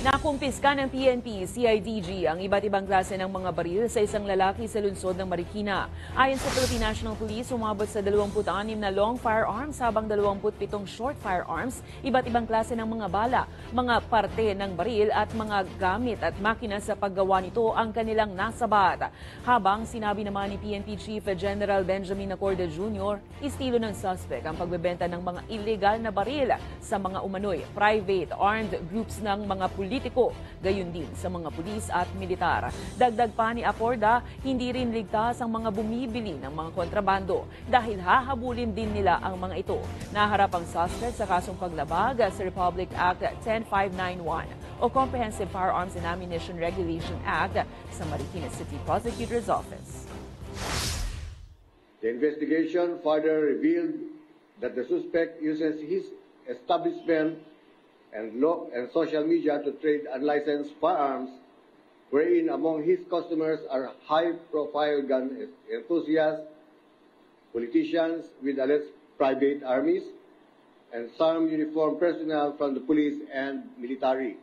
Nakumpiska ng PNP, CIDG ang iba't ibang klase ng mga baril sa isang lalaki sa lungsod ng Marikina. Ayon sa Philippine National Police, umabot sa 26 na long firearms habang 27 short firearms, iba't ibang klase ng mga bala, mga parte ng baril at mga gamit at makina sa paggawa nito ang kanilang nasabat. Habang sinabi naman ni PNP Chief General Benjamin Acorde Jr., estilo ng suspect ang pagbebenta ng mga illegal na baril sa mga umano'y private armed groups ng mga politiko, gayon din sa mga pulis at militar. Dagdag pa ni Acorda, hindi rin ligtas ang mga bumibili ng mga kontrabando dahil hahabulin din nila ang mga ito. Naharap ang suspect sa kasong paglabag sa Republic Act 10591 o Comprehensive Firearms and Ammunition Regulation Act sa Marikina City Prosecutor's Office. The investigation further revealed that the suspect uses his establishment and social media to trade unlicensed firearms, wherein among his customers are high-profile gun enthusiasts, politicians with alleged private armies, and some uniformed personnel from the police and military.